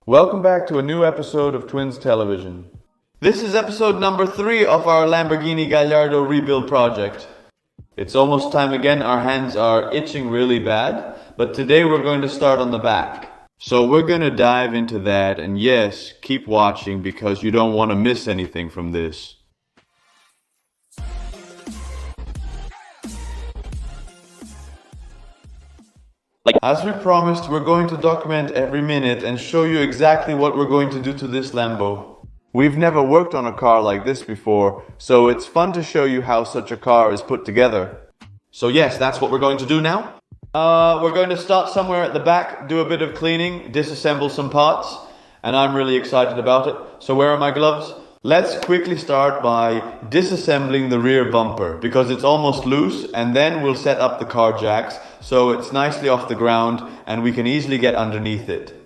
Welcome back to a new episode of Twins Television. This is episode number 3 of our Lamborghini Gallardo rebuild project. It's almost time again, our hands are itching really bad, but today we're going to start on the back. So we're going to dive into that, and yes, keep watching because you don't want to miss anything from this. As we promised, we're going to document every minute and show you exactly what we're going to do to this Lambo. We've never worked on a car like this before, so it's fun to show you how such a car is put together. So yes, that's what we're going to do now. We're going to start somewhere at the back, do a bit of cleaning, disassemble some parts, and I'm really excited about it. So where are my gloves? Let's quickly start by disassembling the rear bumper because it's almost loose, and then we'll set up the car jacks so it's nicely off the ground and we can easily get underneath it.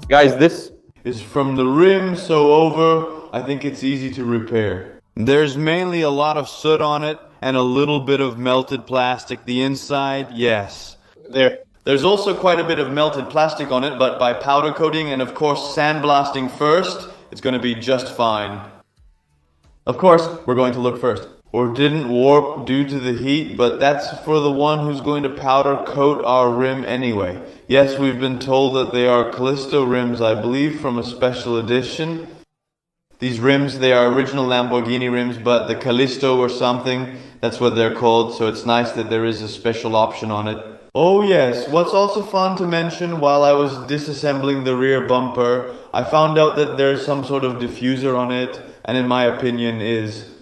Guys, this is from the rim so over, I think it's easy to repair. There's mainly a lot of soot on it and a little bit of melted plastic. The inside, yes. There's also quite a bit of melted plastic on it, but by powder coating and of course sandblasting first, it's going to be just fine. Of course, we're going to look first. Or didn't warp due to the heat, but that's for the one who's going to powder coat our rim anyway. Yes, we've been told that they are Callisto rims, I believe, from a special edition. These rims, they are original Lamborghini rims, but the Callisto or something, that's what they're called, so it's nice that there is a special option on it. Oh yes, what's also fun to mention, while I was disassembling the rear bumper, I found out that there's some sort of diffuser on it, and in my opinion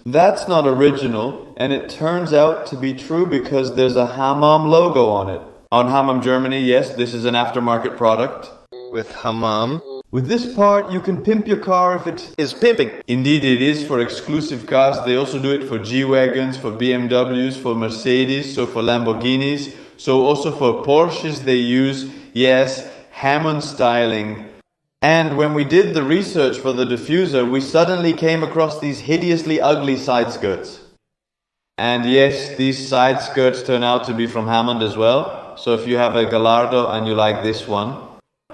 that's not original, and it turns out to be true because there's a Hammam logo on it. On Hammam Germany, yes, this is an aftermarket product. With Hammam. With this part, you can pimp your car if it Is pimping. Indeed, it is for exclusive cars. They also do it for G-Wagons, for BMWs, for Mercedes, so for Lamborghinis. So also for Porsches they use, yes, Hammond styling. And when we did the research for the diffuser, we suddenly came across these hideously ugly side skirts. And yes, these side skirts turn out to be from Hammond as well. So if you have a Gallardo and you like this one,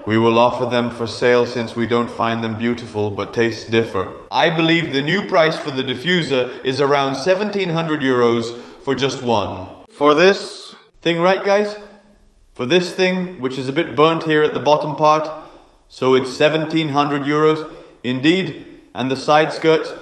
we will offer them for sale since we don't find them beautiful, but tastes differ. I believe the new price for the diffuser is around 1,700 euros for just one. For this Thing, right guys? For this thing, which is a bit burnt here at the bottom part, so it's 1,700 euros, indeed, and the side skirts,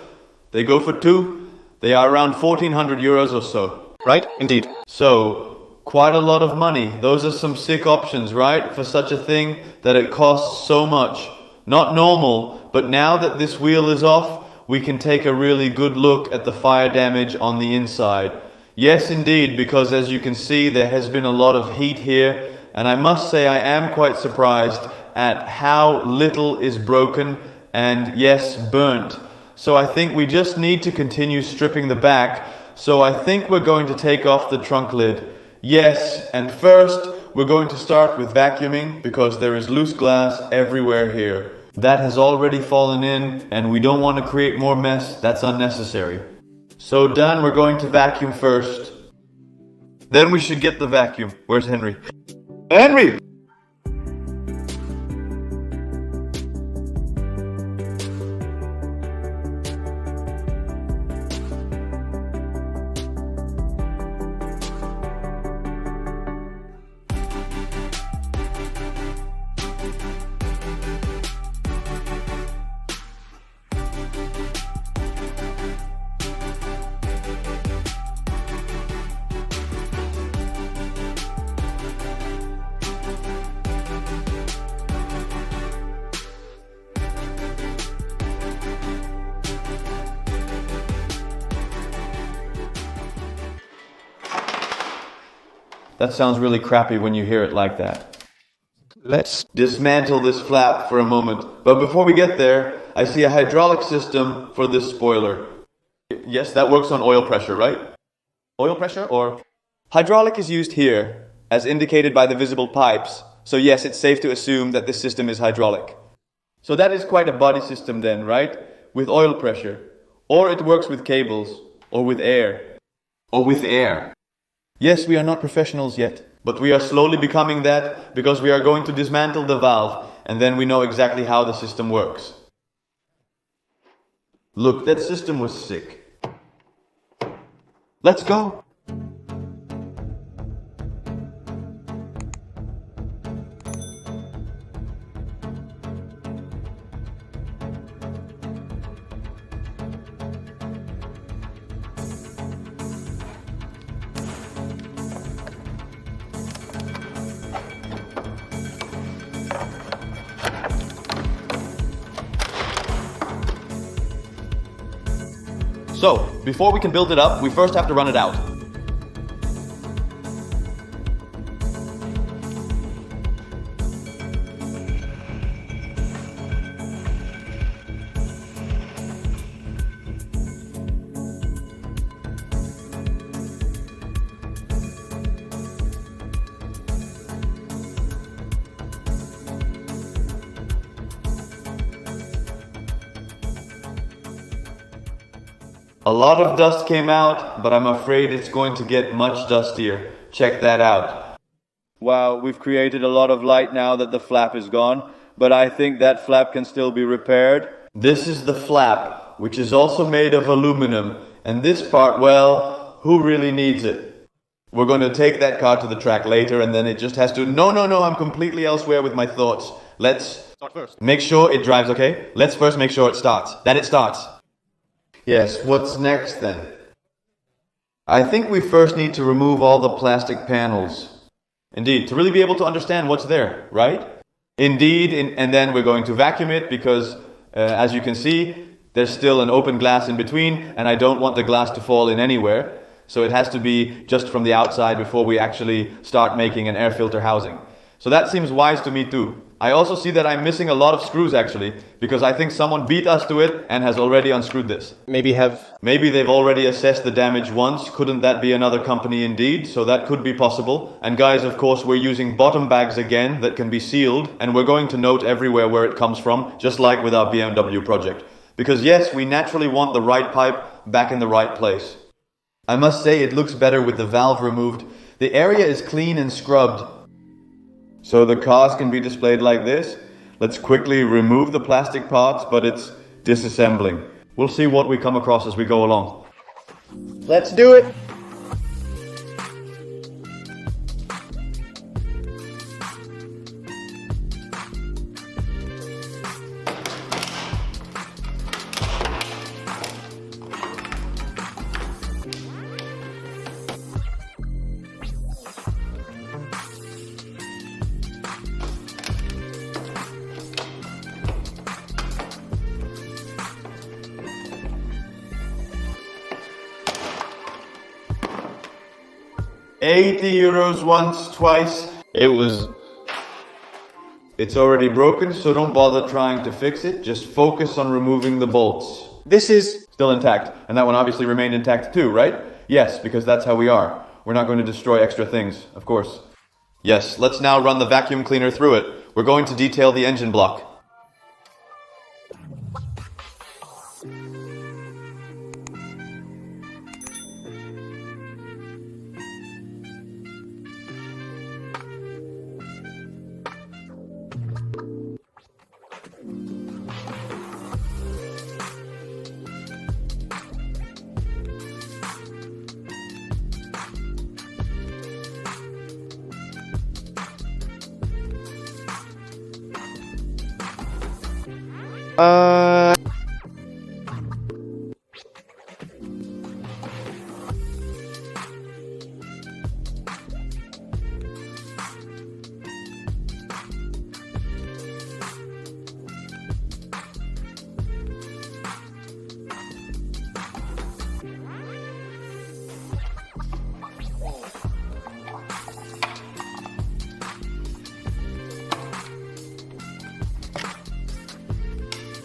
they go for 2, they are around 1,400 euros or so. right? Indeed. So, quite a lot of money. Those are some sick options, right? For such a thing that it costs so much. Not normal, but now that this wheel is off, we can take a really good look at the fire damage on the inside. Yes, indeed, because as you can see, there has been a lot of heat here, and I must say I am quite surprised at how little is broken and, yes, burnt. So I think we just need to continue stripping the back. So I think we're going to take off the trunk lid. Yes, and first we're going to start with vacuuming because there is loose glass everywhere here. That has already fallen in and we don't want to create more mess. That's unnecessary. So Dan, we're going to vacuum first. Then we should get the vacuum. Where's Henry? Henry! That sounds really crappy when you hear it like that. Let's dismantle this flap for a moment. But before we get there, I see a hydraulic system for this spoiler. Yes, that works on oil pressure, right? Oil pressure or? Hydraulic is used here, as indicated by the visible pipes. So yes, it's safe to assume that this system is hydraulic. So that is quite a body system then, right? With oil pressure. Or it works with cables. Or with air. Or with air. Yes, we are not professionals yet. But we are slowly becoming that because we are going to dismantle the valve. And then we know exactly how the system works. Look, that system was sick. Let's go. So, before we can build it up, we first have to run it out. A lot of dust came out, but I'm afraid it's going to get much dustier. Check that out. Wow, we've created a lot of light now that the flap is gone, but I think that flap can still be repaired. This is the flap, which is also made of aluminum, and this part, well, who really needs it? We're going to take that car to the track later, and then it just has to... No, I'm completely elsewhere with my thoughts. Let's start first. Make sure it drives, okay? Let's first make sure it starts. That it starts. Yes, what's next then? I think we first need to remove all the plastic panels. Indeed, to really be able to understand what's there, right? Indeed, and then we're going to vacuum it because, as you can see, there's still an open glass in between, and I don't want the glass to fall in anywhere. So it has to be just from the outside before we actually start making an air filter housing. So that seems wise to me too. I also see that I'm missing a lot of screws actually, because I think someone beat us to it and has already unscrewed this. Maybe they've already assessed the damage once. Couldn't that be another company indeed? So that could be possible. And guys, of course, we're using bottom bags again that can be sealed, and we're going to note everywhere where it comes from, just like with our BMW project. Because yes, we naturally want the right pipe back in the right place. I must say it looks better with the valve removed. The area is clean and scrubbed. So the cars can be displayed like this. Let's quickly remove the plastic parts, but it's disassembling. We'll see what we come across as we go along. Let's do it! €80 once, twice. It's already broken, so don't bother trying to fix it. Just focus on removing the bolts. This is still intact, and that one obviously remained intact too, right? Yes, because that's how we are. We're not going to destroy extra things, of course. Yes, let's now run the vacuum cleaner through it. We're going to detail the engine block.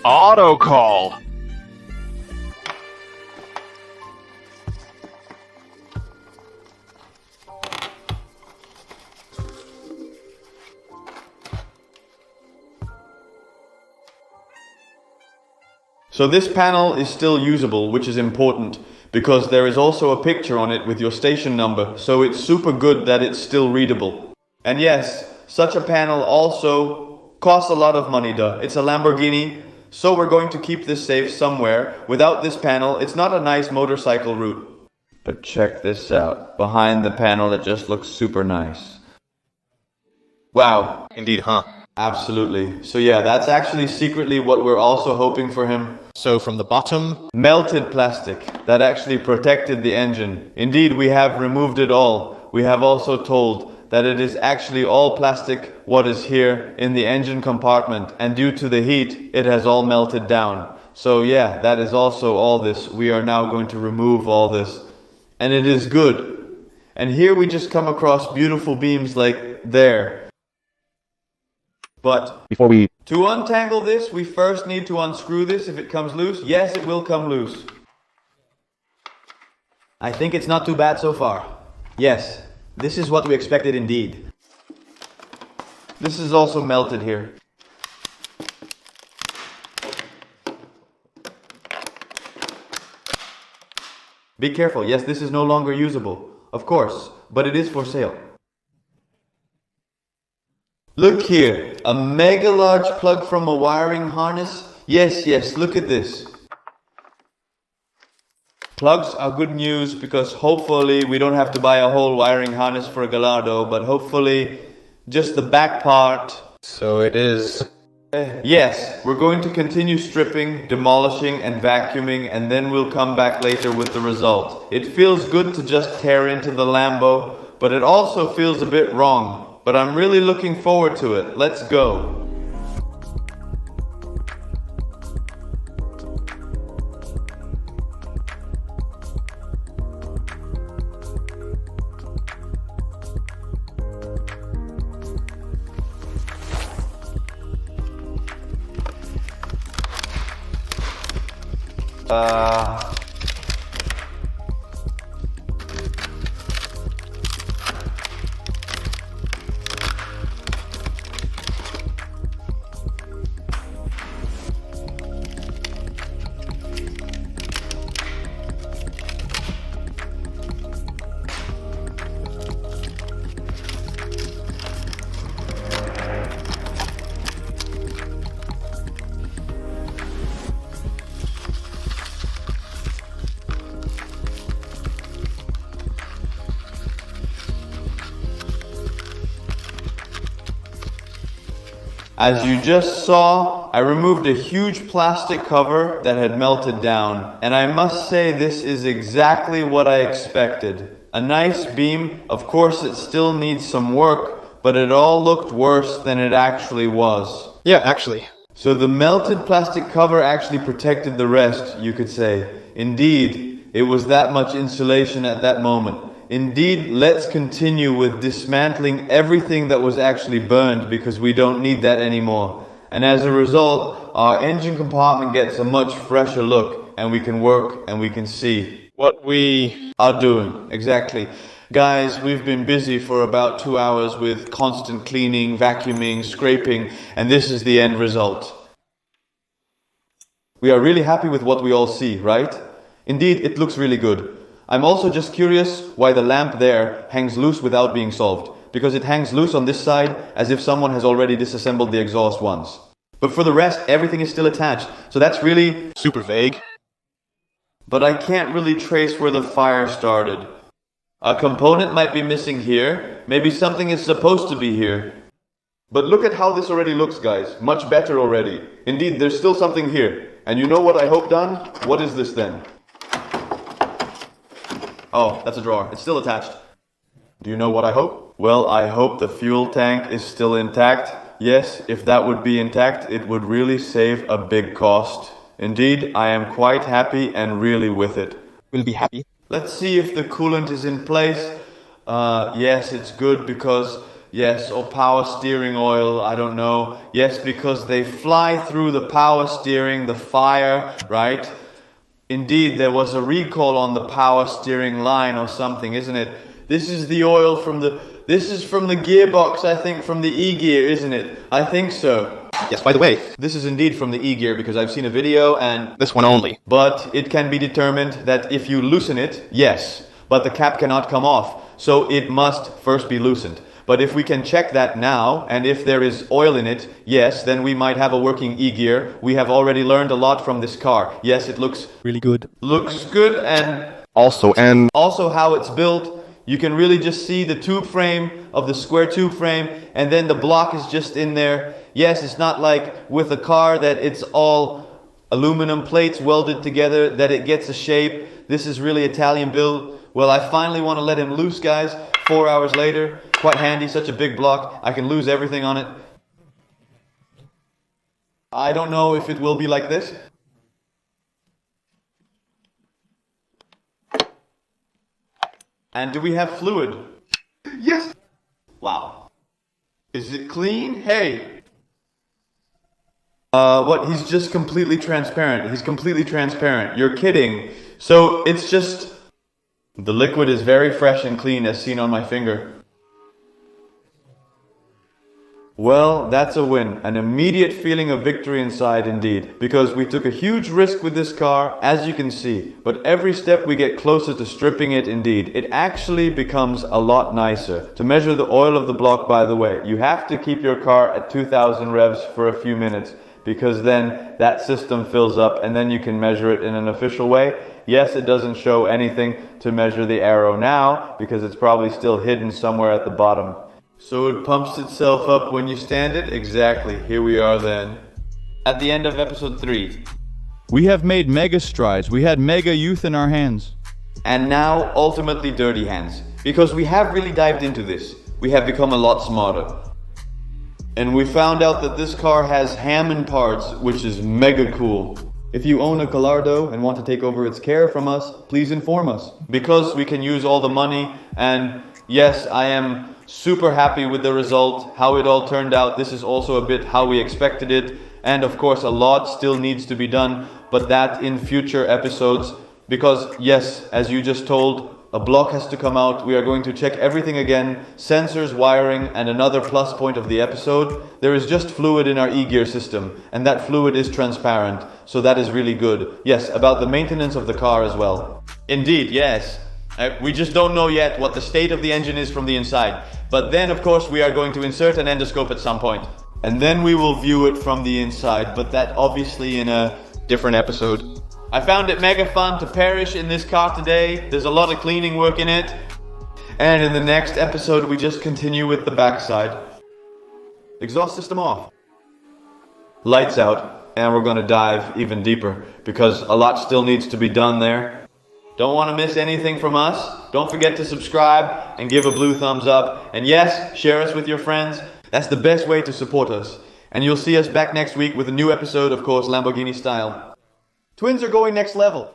Auto call. So this panel is still usable, which is important, because there is also a picture on it with your station number, so it's super good that it's still readable. And yes, such a panel also costs a lot of money, duh. It's a Lamborghini, so we're going to keep this safe somewhere. Without this panel, it's not a nice motorcycle route. But check this out. Behind the panel, it just looks super nice. Wow. Indeed, huh? Absolutely. So yeah, that's actually secretly what we're also hoping for him. So from the bottom, Melted plastic that actually protected the engine. Indeed, we have removed it all. We have also told that it is actually all plastic what is here in the engine compartment, and due to the heat, it has all melted down. So yeah, that is also all this. We are now going to remove all this. And it is good. And here we just come across beautiful beams like there. But to untangle this, we first need to unscrew this if it comes loose. Yes, it will come loose. I think it's not too bad so far. Yes, this is what we expected indeed. This is also melted here. Be careful. Yes, this is no longer usable. Of course, but it is for sale. Look here, a mega large plug from a wiring harness. Yes, look at this. Plugs are good news because hopefully we don't have to buy a whole wiring harness for a Gallardo, but hopefully just the back part. so it is. Yes, we're going to continue stripping, demolishing and vacuuming, and then we'll come back later with the result. It feels good to just tear into the Lambo, but it also feels a bit wrong. But I'm really looking forward to it. Let's go. As you just saw, I removed a huge plastic cover that had melted down, and I must say this is exactly what I expected. A nice beam, of course it still needs some work, but it all looked worse than it actually was. Yeah, actually. So the melted plastic cover actually protected the rest, you could say. Indeed, it was that much insulation at that moment. Indeed, let's continue with dismantling everything that was actually burned because we don't need that anymore. And as a result, our engine compartment gets a much fresher look and we can work and we can see What we are doing. Exactly. Guys, we've been busy for about 2 hours with constant cleaning, vacuuming, scraping, and this is the end result. We are really happy with what we all see, right? Indeed, it looks really good. I'm also just curious why the lamp there hangs loose without being solved, because it hangs loose on this side as if someone has already disassembled the exhaust once. But for the rest, everything is still attached, so that's really super vague. But I can't really trace where the fire started. A component might be missing here, maybe something is supposed to be here. But look at how this already looks, guys. Much better already. Indeed, there's still something here. And you know what I hope done? What is this then? Oh, that's a drawer. It's still attached. Do you know what I hope? Well, I hope the fuel tank is still intact. Yes, if that would be intact, it would really save a big cost. Indeed, I am quite happy and really with it. We'll be happy. Let's see if the coolant is in place. Yes, it's good because Yes, or power steering oil, I don't know. Yes, because they fly through the power steering, the fire, right? Indeed, there was a recall on the power steering line or something, isn't it? This is the oil from the... This is from the gearbox, I think, from the E-gear, isn't it? I think so. Yes, by the way, This is indeed from the E-gear because I've seen a video and... this one only. But it can be determined that if you loosen it, yes, but the cap cannot come off. So it must first be loosened. But if we can check that now, and if there is oil in it, yes, then we might have a working E-gear. We have already learned a lot from this car. Yes, it looks Really good. and Also, how it's built. You can really just see the tube frame of the square tube frame, and then the block is just in there. Yes, it's not like with a car that it's all aluminum plates welded together, that it gets a shape. This is really Italian build. Well, I finally want to let him loose, guys. 4 hours later, quite handy, such a big block. I can lose everything on it. I don't know if it will be like this. And do we have fluid? Yes! Wow. Is it clean? Hey! What? He's just completely transparent. He's completely transparent. You're kidding. So, it's just... The liquid is very fresh and clean as seen on my finger. Well, that's a win. An immediate feeling of victory inside indeed. Because we took a huge risk with this car, as you can see. But every step we get closer to stripping it indeed. It actually becomes a lot nicer. To measure the oil of the block, by the way, you have to keep your car at 2000 revs for a few minutes. Because then that system fills up and then you can measure it in an official way. Yes, it doesn't show anything to measure the arrow now because it's probably still hidden somewhere at the bottom. So it pumps itself up when you stand it? Exactly. Here we are then. At the end of episode 3. We have made mega strides. We had mega youth in our hands. And now, ultimately dirty hands. Because we have really dived into this. We have become a lot smarter. And we found out that this car has Hammond parts, which is mega cool. If you own a Gallardo and want to take over its care from us, please inform us. Because we can use all the money, and yes, I am super happy with the result, how it all turned out. This is also a bit how we expected it. And of course, a lot still needs to be done, but that in future episodes. Because yes, as you just told, a block has to come out. We are going to check everything again. Sensors, wiring, and another plus point of the episode. There is just fluid in our e-gear system, and that fluid is transparent, so that is really good. Yes, about the maintenance of the car as well. Indeed, yes. We just don't know yet what the state of the engine is from the inside. But then, of course, we are going to insert an endoscope at some point. And then we will view it from the inside, but that obviously in a different episode. I found it mega fun to perish in this car today. There's a lot of cleaning work in it. And in the next episode, we just continue with the backside. Exhaust system off. Lights out. And we're going to dive even deeper because a lot still needs to be done there. Don't want to miss anything from us. Don't forget to subscribe and give a blue thumbs up. And yes, share us with your friends. That's the best way to support us. And you'll see us back next week with a new episode, of course, Lamborghini style. Twins are going next level.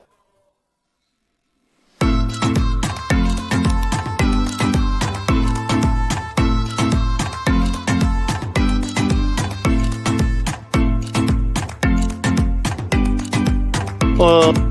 Well...